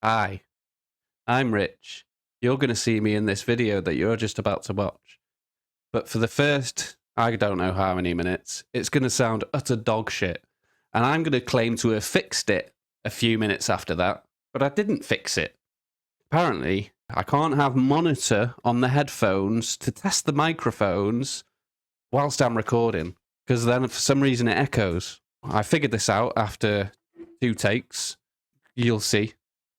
Hi, I'm Rich. You're going to see me in this video that you're just about to watch. But for the first, I don't know how many minutes, it's going to sound utter dog shit. And I'm going to claim to have fixed it a few minutes after that, but I didn't fix it. Apparently, I can't have monitor on the headphones to test the microphones whilst I'm recording, because then for some reason it echoes. I figured this out after 2 takes. You'll see.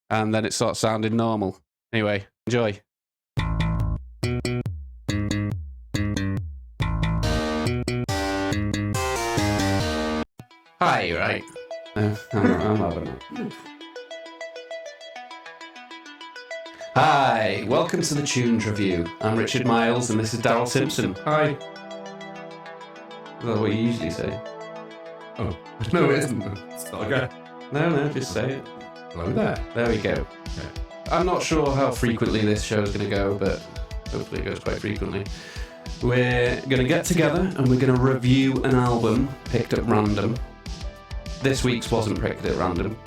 And then it starts sounding normal. Anyway, enjoy. Hi, right? I'm having it. Hi, welcome to the Tunes Review. I'm Richard Miles and this is Darryl Simpson. Hi. Is that what you usually say? Oh, no, it isn't. It's not okay. No, just say it. Hello there. There we go. Okay. I'm not sure how frequently this show is going to go, but hopefully it goes quite frequently. We're going to get together and we're going to review an album picked at random. This week's wasn't picked at random.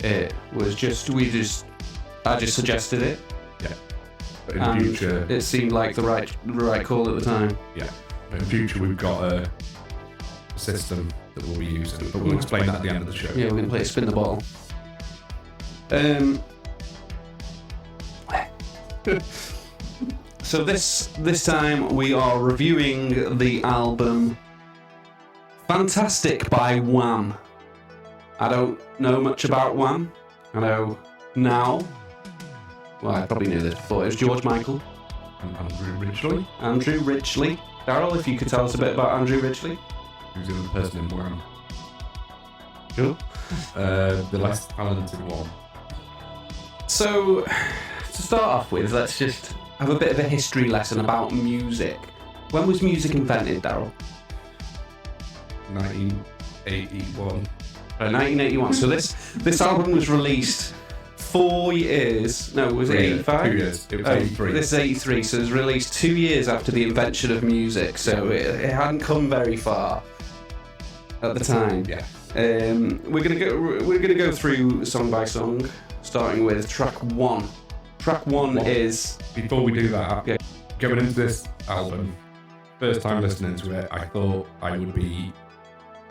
It was I just suggested it. Yeah. But in future, it seemed like the right call at the time. Yeah. But in future, we've got a system that we'll be using, but we'll explain that at the end of the show. Yeah, we're going to play Spin the Bottle. So this time we are reviewing the album Fantastic by Wham. I don't know much about Wham. I know now. Well, I probably knew this before. It was George Michael. And Andrew Ridgeley. Darryl, if you could tell us a bit about Andrew Ridgeley. Who's the other person in Wham? Cool. The less talented one. So, to start off with, let's just have a bit of a history lesson about music. When was music invented, Darryl? 1981. 1981. So this album was released 4 years. No, was it 85? 2 years. It was 83. This is 83, so it was released 2 years after the invention of music. So it hadn't come very far at the time. Yeah. We're gonna go through song by song, starting with track 1. Track 1 is. Before we do that, yeah. Going into this album, first time listening to it, I thought I would be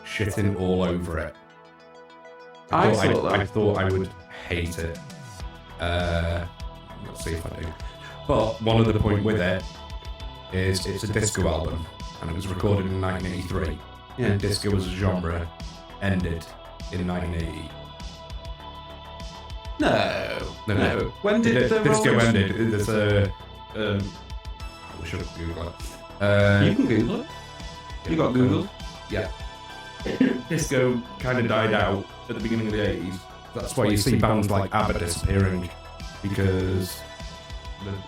shitting all over it. I thought I would hate it. Let's see if I do. But one other point with it is it's a disco album, and it was recorded in 1983. Yeah. And disco as a genre ended in 1980. No. When did the disco Rolling ended? There's a. I wish I could Google it. You can Google it. You got Google? Yeah. Disco kind of died out at the beginning of the 80s. That's why you see bands like ABBA disappearing, because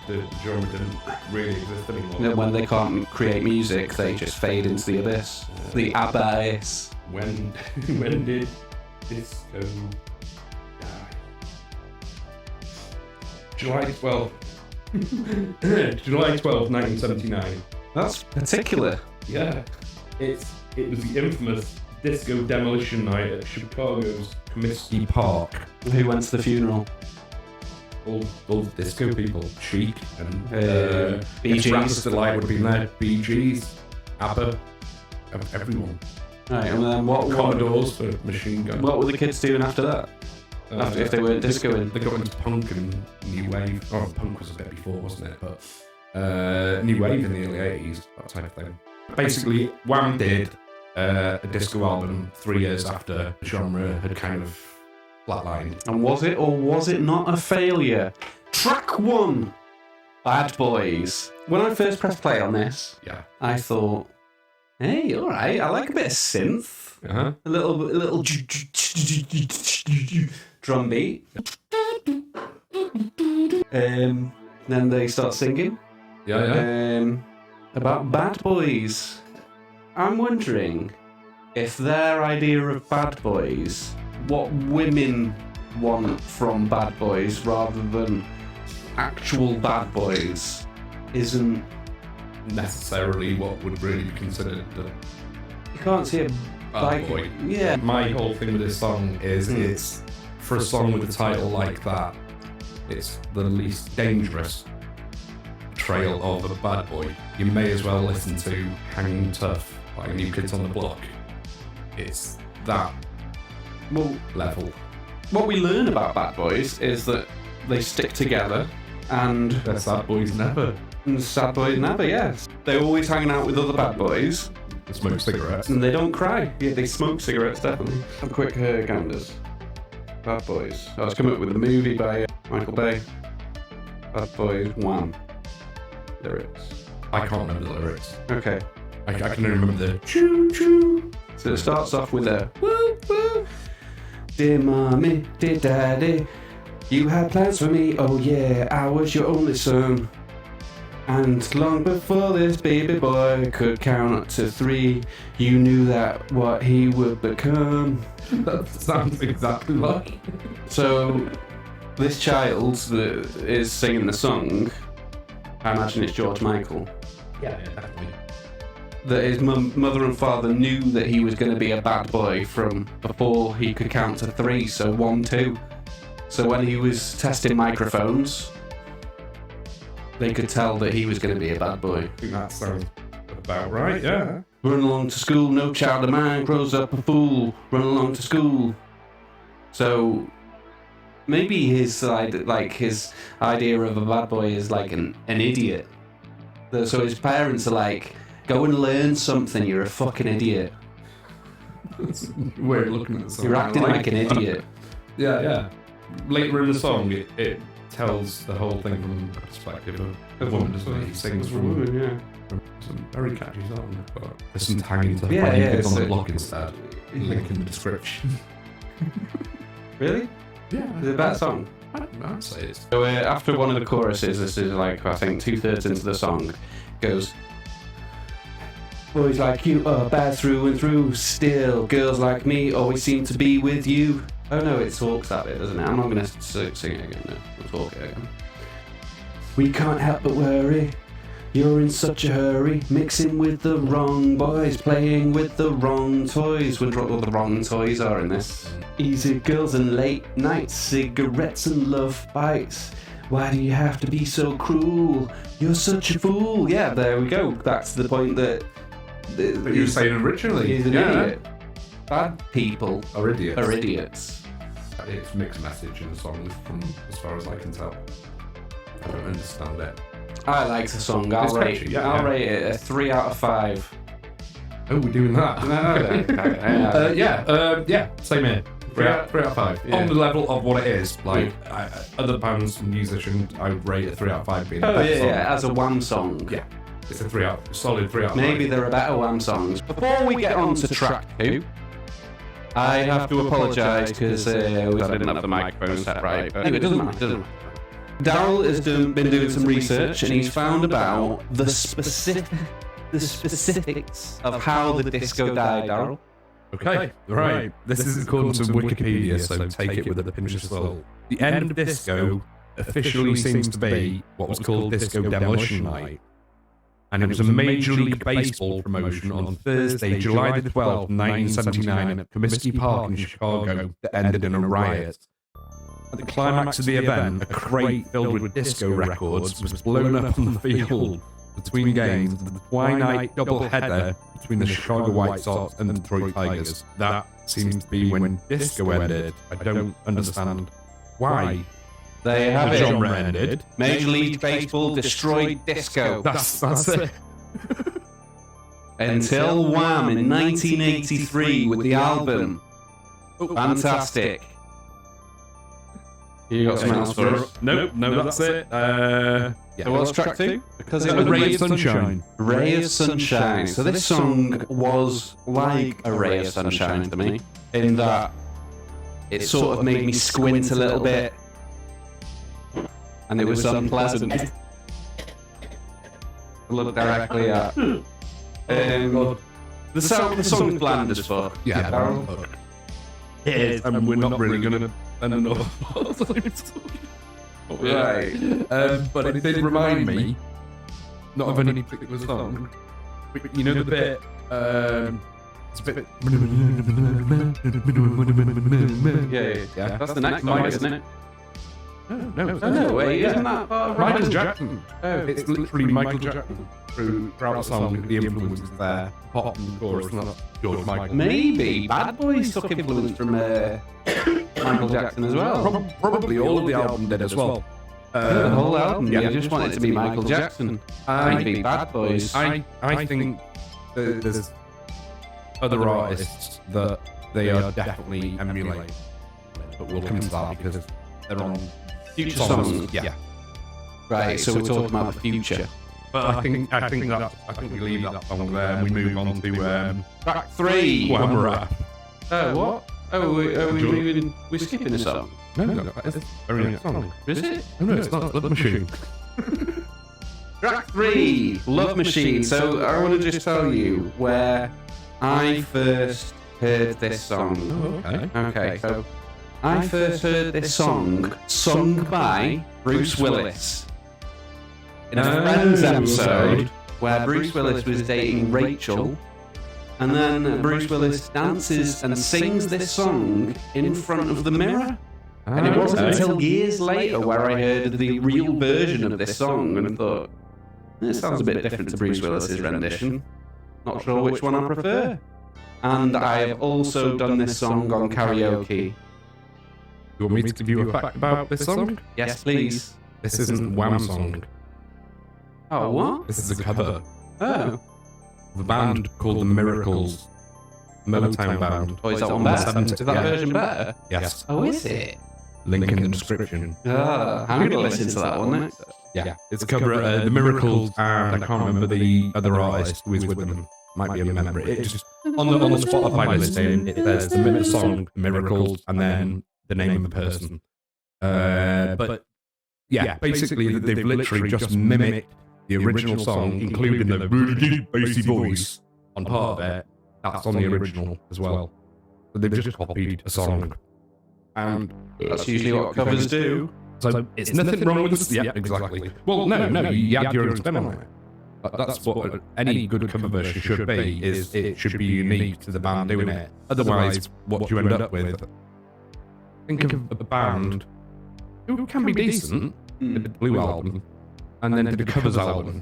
the genre didn't really exist anymore. When they can't create music, they just fade into the abyss. The abyss. When did disco die? July 12th. July 12th, 1979. That's particular. Yeah. It was the infamous disco demolition night at Chicago's Comiskey Park. Who went to the funeral? All disco people. Chic and Bee Gees. Rappers Delight would have been there. Bee Gees, ABBA, everyone. Right, and then what? Commodores for Machine Gun. What were the kids doing after that? If they weren't discoing? They got into punk and new wave. Oh, punk was a bit before, wasn't it? But new wave in the early 80s, that type of thing. Basically, Wham did a disco album 3 years after the genre had kind of flatlined. And was it or was it not a failure? Track 1, Bad Boys. When I first pressed play on this, Yeah. I thought, hey, all right, I like a bit of synth. Uh-huh. A little drum beat. Then they start singing. Yeah. About bad boys. I'm wondering if their idea of bad boys, what women want from bad boys rather than actual bad boys, isn't necessarily what would really be considered the You can't see a bad boy. Yeah. My whole thing with this song is it's for a song with a title like that it's the least dangerous portrayal of a bad boy, you may as well listen to Hanging Tough by New Kids on the Block. It's that level. What we learn about bad boys is that they stick together, and They're sad boys never. sad boys never, yes. They're always hanging out with other bad boys, They smoke cigarettes. and they don't cry. Yeah, they smoke cigarettes, definitely. Have a quick ganders. Bad Boys. I was coming up with a movie by Michael Bay. Bad Boys, Wham. Lyrics. I can't remember the lyrics. Okay. I can remember the choo choo. So it starts off with a woo woo. Dear mommy, dear daddy, you had plans for me, oh yeah, I was your only son. And long before this baby boy could count up to 3, you knew that what he would become. That sounds exactly like. So this child that is singing the song, I imagine it's George Michael, Yeah, definitely. that his mother and father knew that he was going to be a bad boy from before he could count to 3, so 1, 2. So when he was testing microphones, they could tell that he was going to be a bad boy. I think that sounds about right, yeah. Run along to school, no child of mine grows up a fool. Run along to school. So maybe his his idea of a bad boy is like an idiot. So his parents are like, go and learn something, you're a fucking idiot. That's a way of looking at something. You're acting like an idiot. Yeah, yeah. Later in the song, it tells the whole thing from the perspective of a woman, doesn't it? He sings from some very catchy song, but there's some hanging to Yeah, yeah, on the so- block instead. Link in the description. Really? Yeah, Is it a bad song? I'd say it's. So after one of the choruses, this is like, I think 2/3 into the song, goes, boys like you are bad through and through, still girls like me always seem to be with you. Oh no, it talks that bit, doesn't it? I'm not going to sing it again, no. We'll talk it again. We can't help but worry, you're in such a hurry, mixing with the wrong boys, playing with the wrong toys. Wonder what the wrong toys are in this. Easy girls and late nights, cigarettes and love bites. Why do you have to be so cruel? You're such a fool. Yeah, there we go. That's the point that... But you were saying originally. He's an idiot. Bad people Or idiots. are idiots. It's mixed message in the song, from as far as I can tell. I don't understand it. I like the song. I'll It's rate, catchy, yeah, I'll yeah. rate it a 3 out of 5. Oh, we're doing that. Yeah, same here. 3 out of 5. Yeah. On the level of what it is, like other bands and musicians, I would rate a 3 out of 5 being the Oh best yeah, song. yeah, as a Wham song. Yeah, it's a solid 3 out of 5. Maybe there are better Wham songs. Before we get on to track 2, I have to apologise because I didn't have the microphone set right. But anyway, it doesn't matter. Darryl has been doing some research and he's found about the specifics of how the disco died, Darryl. Okay, right. This is according to Wikipedia, so take it with a pinch of salt. The end of disco officially seems to be what was called Disco Demolition Night. And it was a Major League Baseball promotion on Thursday, July the 12th, 1979 at Comiskey Park in Chicago that ended in a riot. At the climax of the event, a crate filled with disco records was blown up on the field between games of the twilight doubleheader between the Chicago White Sox and the Detroit Tigers. That seems to be when disco ended. I don't understand why. They have The it. genre ended. Major League Baseball destroyed disco. That's it. Until Wham in 1983 with the album Fantastic. You got something else for us? No, that's it. So what's track 2? Because it A was Ray of Sunshine. Ray of Sunshine. So this song was like a ray of sunshine to me, in that it sort of made me squint a little bit, and it was unpleasant to look directly at. The song's bland as fuck. Yeah, Darryl? it is, and we're not really going to spend enough time talking. Right. But it did remind me, not of any particular song, but you know the bit, it's a bit... Yeah. That's the next mic, isn't it? No, wait, isn't that part of Michael Michael Jackson. It's literally Michael Jackson. Throughout the song, the influence is there. Pop and chorus, not George Michael. Maybe Bad Boys took influence from Michael Jackson as well. Probably all of the album did as well. The whole album. yeah. Yeah, I just want it to be Michael Jackson. Maybe Bad Boys. I think there's other artists that they are definitely emulating, but we'll come to that because they're on Future songs. Yeah, Right, so we're talking about the future. but I think we leave that song there and we move on to Track 3. Wham Rap. Oh, what? Oh, we're skipping a song. No, that is a very nice song. Is it? Oh, no, it's not Love Machine. Track 3, Love Machine. So I want to just tell you where I first heard this song. Oh, okay. Okay, so I first heard this song sung by Bruce Willis in a Friends episode where Bruce Willis was dating Rachel, and then Bruce Willis dances and sings this song in front of the mirror. And it wasn't until years later where I heard the real version of this song and thought, this sounds a bit different to Bruce Willis's rendition. Not sure which one I prefer. And I have also done this song on karaoke. You want me to give you a fact about this song? Yes, please. This isn't a Wham song. Oh, what? This is a cover. Oh. The band called The Miracles. Motown band. Oh, is that one On the better? 70s. Is that Yeah. version better? Yes. Oh, is it? Link in the description. I'm going to listen to that one next. Yeah. It's a cover The Miracles, and I can't remember the other artist who is with them. Might be a member. It just on the Spotify listing, it says the song Miracles and then the name of the person. But yeah, basically they've literally just mimicked the original song, including the really deep bassy voice on part of it. That's on the original as well. So they've just copied a song, and That's usually what covers do. so it's nothing wrong with this. Yeah, exactly. Well, no, you add your own spin on it. That's what any good cover version should be. Is it should be unique to the band doing it. Otherwise, what do you end up with? Think of a band who can be decent, did the Blue album, and then did the covers album.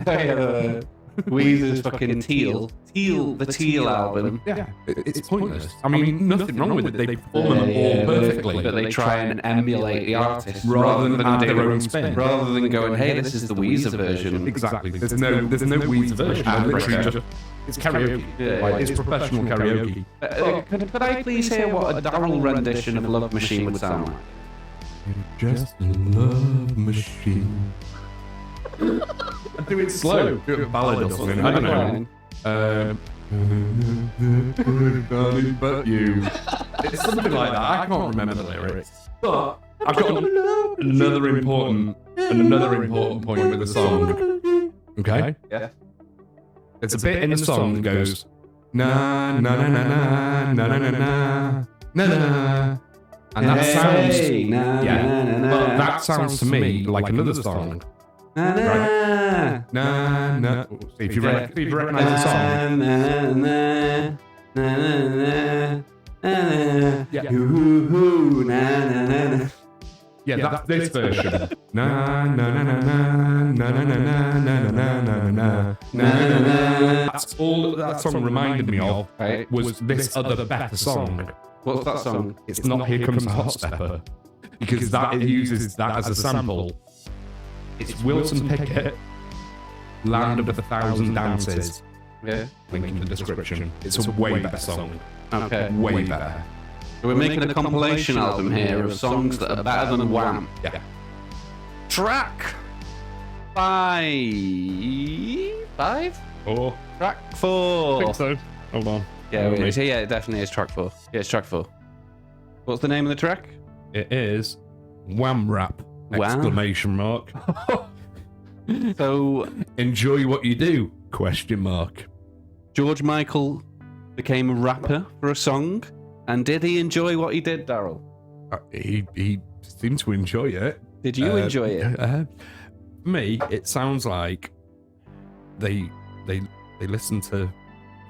Weezer's fucking Teal, the Teal album. Yeah, it's pointless. I mean, nothing wrong with it. They perform them all perfectly, But they try and emulate the artist rather than add their doing- own spin. Rather than going, hey, this is the Weezer version. Exactly. There's no Weezer version. They're literally just it's karaoke. Yeah. Like, it's professional karaoke. Could I please hear what a Darryl rendition of Love Machine would sound like? Just a love machine. Do it slow. Do it ballad or something. I don't know. Darling, but you. It's something like that. I can't remember the lyrics. But I've got another important point with the song. Okay? Yeah. It's a bit in the song that goes na na na na na na na na na na. And that sounds but that sounds to me like another song. Right. Na na. See if you recognize the song. Yeah, that's this version. Na na na na na na na na na na na na na na. That's all that song reminded me of. Right. Was this other better song? What's that song? It's not Here Comes the Hot Stepper, because that it uses that as a sample. It's Wilson Pickett, Land of the Thousand Dances. Yeah. Link in the description. It's a way better song. Okay. Way better. So we're making a compilation album here of songs that are better than Wham. Yeah. Track 5? Oh, Track 4. I think so. Hold on. Yeah, it definitely is track 4. Yeah, it's track 4. What's the name of the track? It is Wham Rap! Wham? Exclamation mark. So, Enjoy what you do? Question mark. George Michael became a rapper for a song, and did he enjoy what he did, Darryl? He seemed to enjoy it. Did you enjoy it? For me, it sounds like they listened to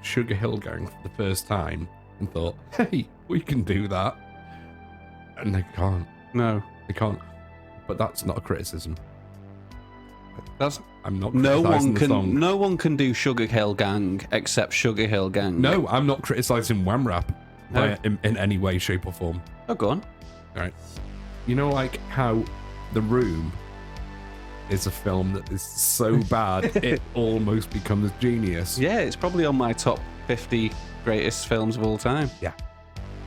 Sugar Hill Gang for the first time and thought, hey, we can do that. And they can't. No. They can't. but that's not a criticism. That's I'm not. no criticising one the can. song. No one can do Sugar Hill Gang except Sugar Hill Gang. No, I'm not criticizing Wham Rap No. in any way, shape, or form. Oh, go on. All right. You know, like how The Room is a film that is so bad it almost becomes genius. Yeah, it's probably on my top 50 greatest films of all time.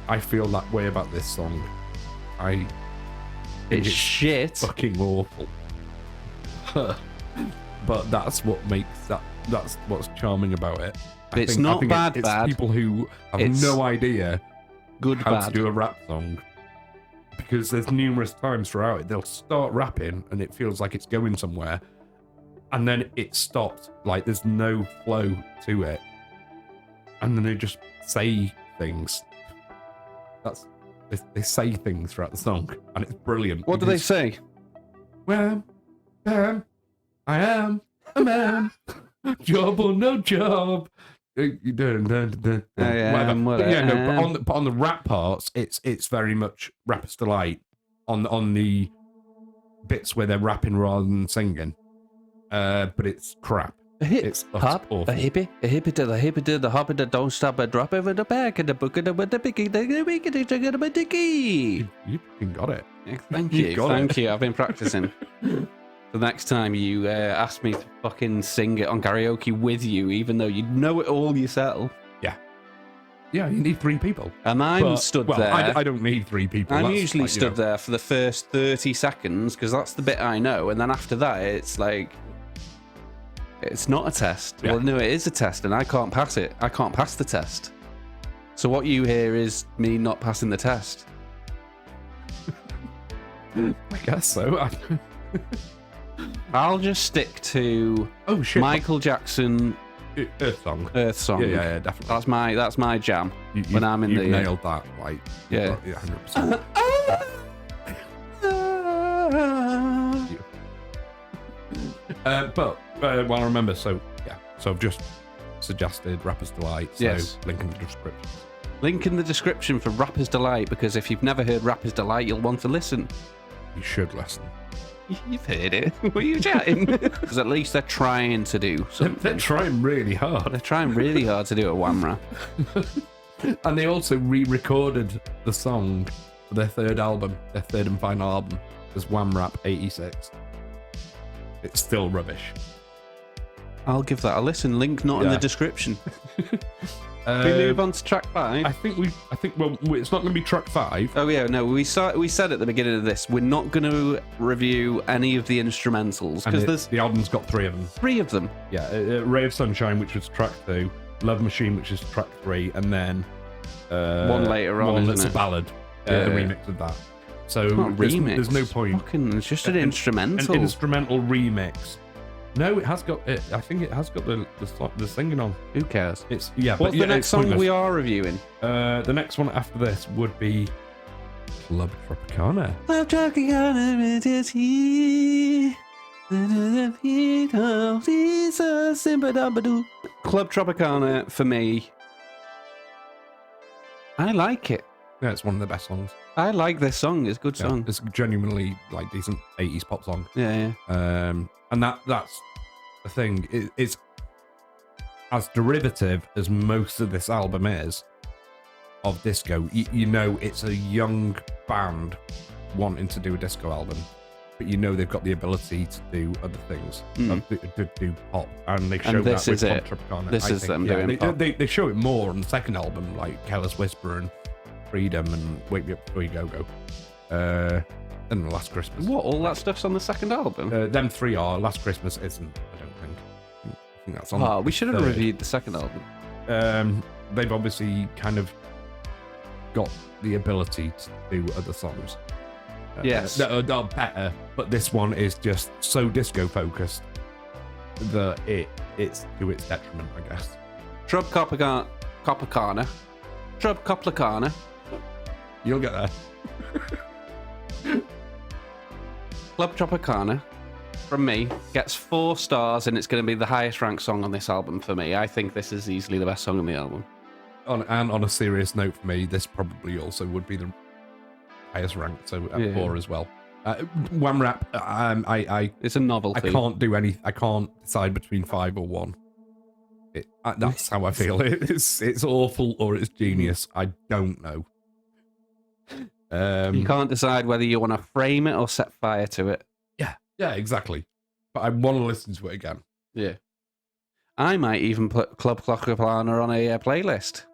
I feel that way about this song. I think It's shit. fucking awful. But that's what makes that's what's charming about it. It's not bad, it's bad. people who have It's no idea Good how bad. to do a rap song. Because there's numerous times throughout it, they'll start rapping and it feels like it's going somewhere. And then it stops, like there's no flow to it. And then they just say things. They say things throughout the song, and it's brilliant. What do they say? Well, I am a man, job or no job. Whatever. But yeah, no. But on the rap parts, it's very much Rapper's Delight. On the bits where they're rapping rather than singing, but it's crap. It's Hop, awful. a hippie to the hippie to the hopper that don't stop a drop over the back of the book of the picky, the dicky. You fucking got it. Thank You you, got thank it. you. I've been practicing. The next time you ask me to fucking sing it on karaoke with you, even though you know it all yourself. Yeah, you need 3 people. And I'm stood there. I don't need 3 people. I'm That's usually like, you stood know. there for the first 30 seconds because that's the bit I know. And then after that, it's like, it's not a test. Yeah. Well, no, it is a test and I can't pass it. I can't pass the test. So what you hear is me not passing the test. I guess so. I'll just stick to Oh shit! Michael Jackson Earth Song. Earth Song. Yeah, definitely. That's my jam. You, when I'm in you the- nailed that. Like, Yeah. 100%. But well, I remember. So I've just suggested Rapper's Delight. So Yes. link in the description. Link in the description for Rapper's Delight because if you've never heard Rapper's Delight, you'll want to listen. You should listen. You've heard it. What are you chatting? Because at least they're trying to do They're something. trying really hard, They're trying really hard to do a Whamra. and they also re-recorded the song for their third and final album, as Wham Rap 86. It's still rubbish. I'll give that a listen. Link not in the Yeah. description. We move on to track 5. I think well, it's not going to be track 5. Oh yeah, no. We said at the beginning of this, we're not going to review any of the instrumentals because there's the album's got 3 of them. 3 of them. Yeah, Ray of Sunshine, which was track 2, Love Machine, which is track 3, and then One later on, one isn't that's it? a ballad, a Yeah. remix of that. So Not there's, remix. there's no point. Fucking, it's just an An instrumental. instrumental remix. No, it has got it. I think it has got the singing on. Who cares? What's What's the next song we are reviewing? The next one after this would be Club Tropicana. Club Tropicana is here. Club Tropicana, for me, I like it. Yeah, it's one of the best songs. I like this song. It's a good Yeah, song. it's genuinely like decent 80s pop song. Yeah. And that's the thing. It's as derivative as most of this album is of disco. You know, it's a young band wanting to do a disco album, but you know they've got the ability to do other things, to do pop, and they show this that with is it. Tropicana. This is them doing pop. They show it more on the second album, like Careless Whisper and Freedom and Wake Me Up Before You Go. And Last Christmas. What? All that stuff's on the second album? Them 3 are. Last Christmas isn't, I don't think. I think that's on. Oh, we should have third. reviewed the second album. They've obviously kind of got the ability to do other songs. Yes. That are better, but this one is just so disco focused that it's to its detriment, I guess. Tropicana. You'll get there. Club Tropicana, from me, gets 4 stars, and it's going to be the highest ranked song on this album for me. I think this is easily the best song on the album. And on a serious note for me, this probably also would be the highest ranked, so at 4 as well. Wham Rap. It's a novelty. I can't do any. I can't decide between 5 or 1. That's how I feel. It's awful or it's genius. I don't know. You can't decide whether you want to frame it or set fire to it. Yeah, exactly. But I want to listen to it again. Yeah. I might even put Club TROPICANA on a playlist.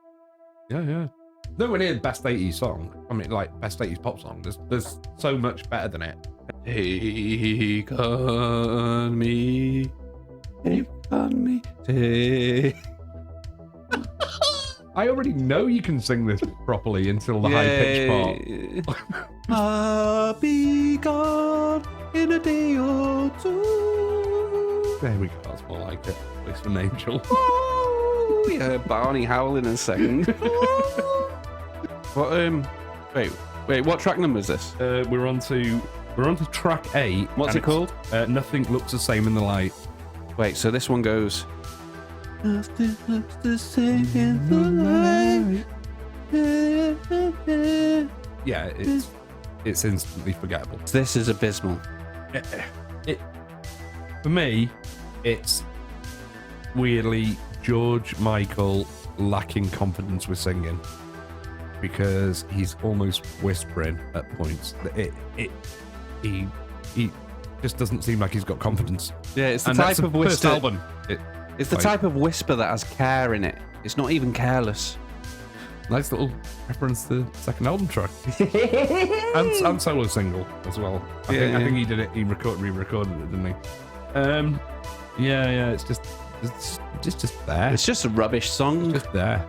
Yeah. Nowhere near the best 80s song. I mean, like, best 80s pop song. There's so much better than it. Take on me. Take on me. Take. I already know you can sing this properly until the high-pitched part. I'll be gone in a day or two. There we go. That's more like it. Voice of an angel. Oh, yeah, Barney howling in a second. What? Wait. What track number is this? We're on to track 8. What's it called? Nothing Looks the Same in the Light. Wait. So this one goes. Nothing looks the same in the light. Yeah, it's instantly forgettable. This is abysmal. For me, it's weirdly George Michael lacking confidence with singing because he's almost whispering at points. He just doesn't seem like he's got confidence. Yeah, it's the and type of first whisper. album. It's the type of whisper that has care in it. It's not even careless. Nice little reference to the second album track and solo single as well. I think he did it. He re-recorded it, didn't he? Yeah. It's just there. It's just a rubbish song. It's just there.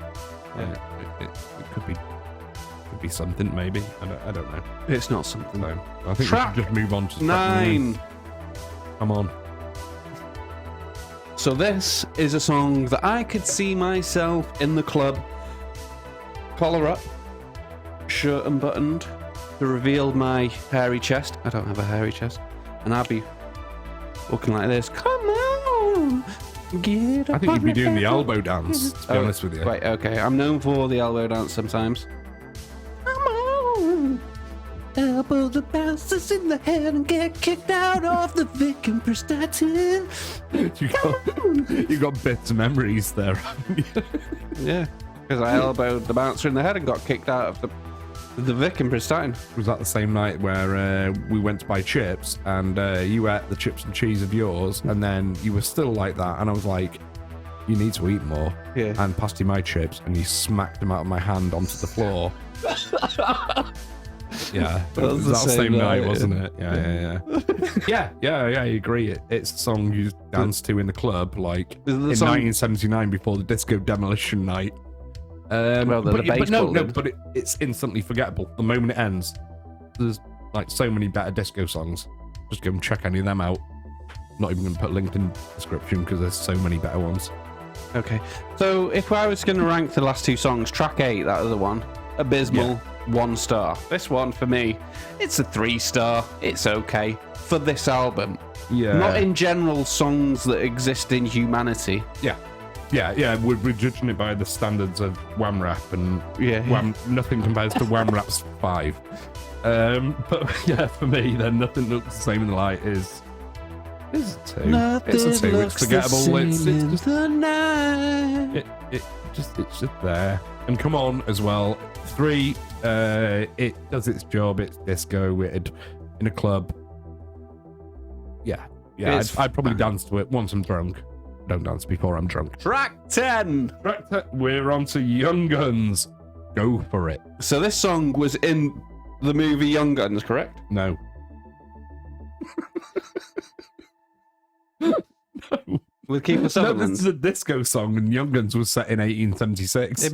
Yeah, it could be something maybe. I don't know. It's not something. No, I think Track we should just move on to track 9. Come on. So this is a song that I could see myself in the club, collar up, shirt unbuttoned, to reveal my hairy chest. I don't have a hairy chest. And I'd be walking like this. Come on, get up. I think you'd be doing the head. elbow dance, to be honest with you. Right, okay. I'm known for the elbow dance sometimes. Come on, elbow the bouncers in the head and get kicked out of the Vic and Prestatine. You got bits of memories there, haven't you? Yeah, because I elbowed the bouncer in the head and got kicked out of the Vic and Prestatine. Was that the same night where we went to buy chips and you ate the chips and cheese of yours and then you were still like that and I was like, you need to eat more. Yeah. And passed you my chips and you smacked them out of my hand onto the floor. Yeah, that was the same night, wasn't it? Yeah. I agree. It's a song you dance to in the club, like in 1979 before the disco demolition night. But it's instantly forgettable. The moment it ends, there's like so many better disco songs. Just go and check any of them out. Not even going to put a link in the description because there's so many better ones. Okay, so if I was going to rank the last 2 songs, track 8, that other one, abysmal, 1 star. This one, for me, it's a 3 star. It's okay for this album. Yeah. Not in general songs that exist in humanity. Yeah. We're judging it by the standards of Wham Rap, and Wham, nothing compares to Wham Rap's 5. But yeah, for me, then Nothing Looks the Same in the Light is a 2. It's a 2. It's forgettable. It's just the night. It's just there. And Come On as well. 3. It does its job. It's disco. In a club. Yeah. I'd probably dance to it once I'm drunk. Don't dance before I'm drunk. Track 10. We're on to Young Guns. Go for it. So this song was in the movie Young Guns, correct? No. No. With Kiefer Sutherland. No, this is a disco song, and Young Guns was set in 1876.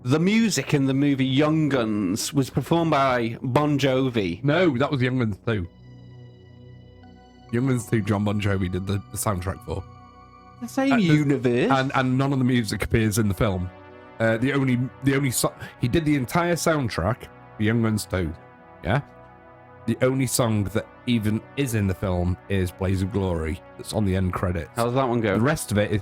The music in the movie Young Guns was performed by Bon Jovi. No, that was Young Guns 2. Young Guns 2, John Bon Jovi did the soundtrack for. The same universe. And none of the music appears in the film. The only song he did the entire soundtrack for Young Guns 2. Yeah. The only song that even is in the film is Blaze of Glory. That's on the end credits. How does that one go? The rest of it is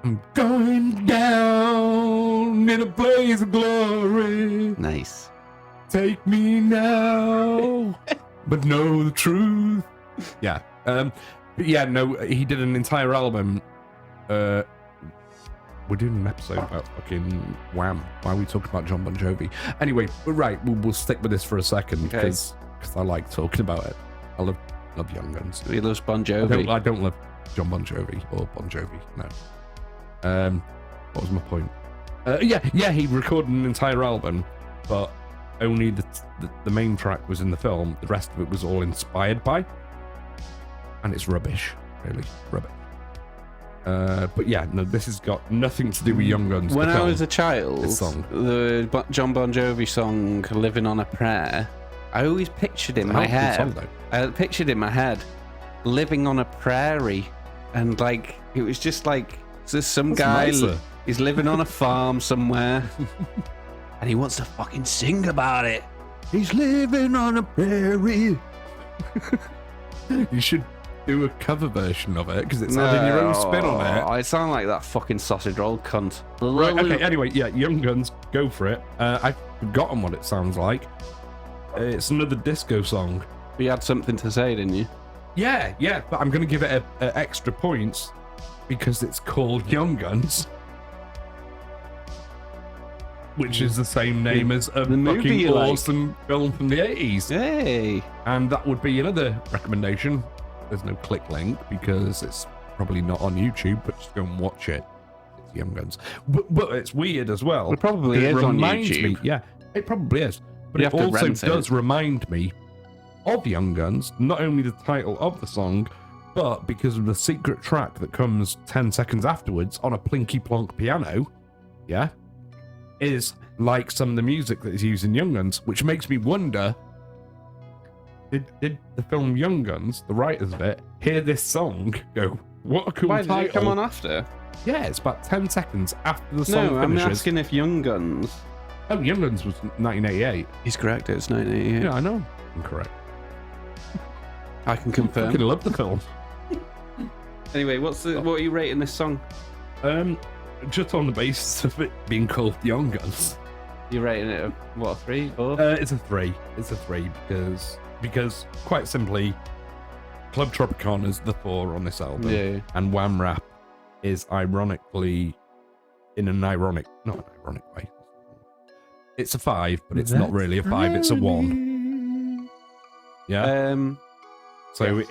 I'm going down in a blaze of glory. Nice. Take me now, but know the truth. Yeah. But yeah, no, he did an entire album. We're doing an episode about fucking Wham. Why are we talking about John Bon Jovi? Anyway, right, we'll stick with this for a second because I like talking about it. I love Young Guns. He loves Bon Jovi. I don't love John Bon Jovi or Bon Jovi. No. What was my point? Yeah, he recorded an entire album, but only the main track was in the film. The rest of it was all inspired by, and it's rubbish, really rubbish. But yeah, no, this has got nothing to do with Young Guns. When I was a child, the John Bon Jovi song "Living on a Prayer," I always pictured in my head. I pictured in my head living on a prairie, and like it was just like there's some guy. He's living on a farm somewhere, and he wants to fucking sing about it. He's living on a prairie. You should do a cover version of it because it's adding your own spin on it. I sound like that fucking sausage roll cunt. Right, okay, anyway, yeah, Young Guns, go for it. I've forgotten what it sounds like. It's another disco song. But you had something to say, didn't you? Yeah, but I'm going to give it extra points because it's called Young Guns, which is the same name as a fucking awesome film from the 80s. Hey! And that would be another recommendation. There's no click link because it's probably not on YouTube, but just go and watch it. It's Young Guns. But it's weird as well. It probably is on YouTube. Yeah, it probably is. But it also does remind me of Young Guns, not only the title of the song, but because of the secret track that comes 10 seconds afterwards on a plinky plonk piano, yeah, is like some of the music that is used in Young Guns, which makes me wonder, did the film Young Guns, the writers of it, hear this song, go, what a cool title. Why did it come on after? Yeah, it's about 10 seconds after the song finishes. No, I'm asking if Young Guns... Oh, Young Guns was 1988. He's correct, it's 1988. Yeah, I know. I'm correct. I can confirm. I fucking love the film. Anyway, what are you rating this song? Just on the basis of it being called Young Guns. You're rating it a 3, 4? It's a 3. It's a 3 because quite simply, Club Tropicana is the 4 on this album. Yeah. And Wham Rap is ironically, in an ironic, not an ironic way. It's a 5, but it's not really a 5, it's a 1. Yeah. So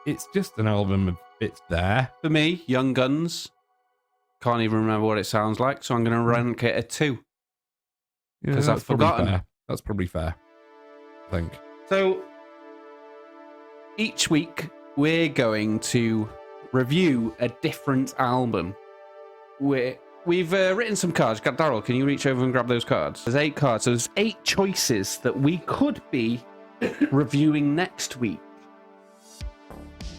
it's just an album of it's there. For me, Young Guns, can't even remember what it sounds like, so I'm going to rank it a 2. Because I've forgotten. Fair. That's probably fair, I think. So, each week, we're going to review a different album. We've written some cards. Darryl, can you reach over and grab those cards? There's 8 cards, so there's 8 choices that we could be reviewing next week.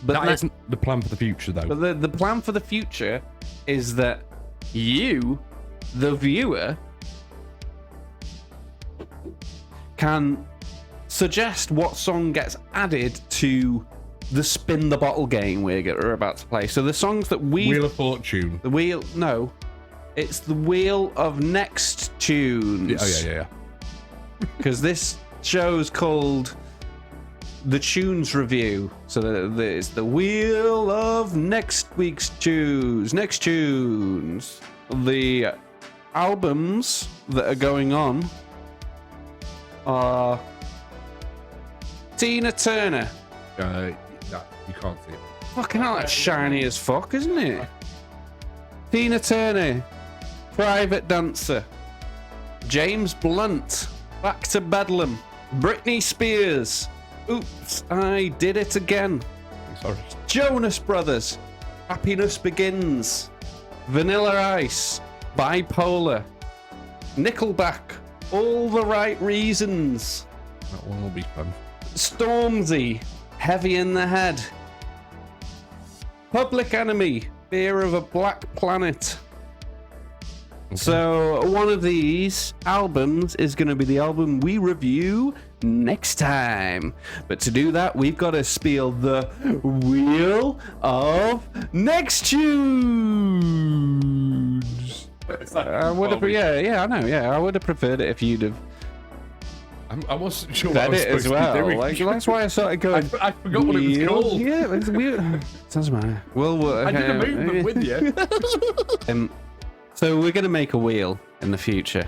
But that isn't the plan for the future, though. But the plan for the future is that you, the viewer, can suggest what song gets added to the spin the bottle game we're about to play. So the songs that Wheel of Fortune. It's the Wheel of Next Tunes. Yeah. Because this show's called The Tunes Review. So it's the Wheel of Next Week's Tunes. Next Tunes. The albums that are going on are Tina Turner. You can't see it. Fucking hell, that's shiny as fuck, isn't it? Tina Turner, Private Dancer, James Blunt, Back to Bedlam, Britney Spears, Oops, I Did It Again, Sorry. Jonas Brothers, Happiness Begins, Vanilla Ice, Bipolar, Nickelback, All the Right Reasons, That one will be fun. Stormzy, Heavy in the Head, Public Enemy, Fear of a Black Planet. Okay. So one of these albums is going to be the album we review next time. But to do that, we've got to spiel the Wheel of Next Tunes. I would have, I know. I would have preferred it if you'd have. I wasn't sure what I was Edit supposed as to well. be doing. Like, that's why I started going. I forgot what it was called. Yeah, it's weird. Doesn't matter. I did a movement with you. So we're going to make a wheel in the future.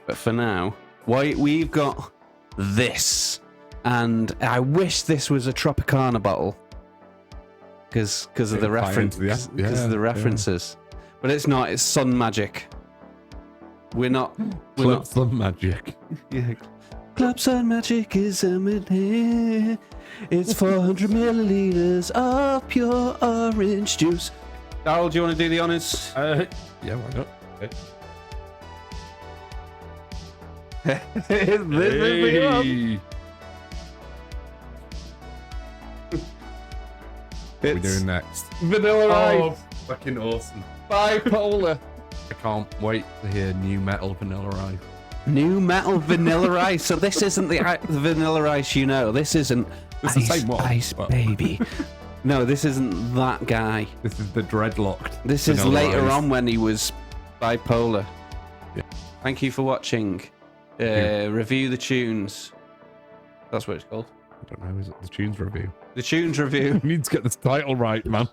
But for now, we've got this. And I wish this was a Tropicana bottle. Because of the reference. Because of the references. But it's not. It's Sun Magic. We're not. Club Sun Magic. Yeah. Club Sun Magic is a minute. It's 400 milliliters of pure orange juice. Darryl, do you want to do the honours? Yeah, why not? This is the one. What are we doing next? Vanilla Ice. Oh, fucking awesome. Bipolar. I can't wait to hear new metal Vanilla Ice. New metal Vanilla Ice. So this isn't the Vanilla Ice you know. This isn't It's Ice, the same one, Ice but- Baby. No, this isn't that guy. This is the dreadlocked. This is Vanilla later Ice. on when he was bipolar. Yeah. Thank you for watching. Review the tunes. That's what it's called. I don't know, is it the tunes review? The tunes review. You need to get this title right, man.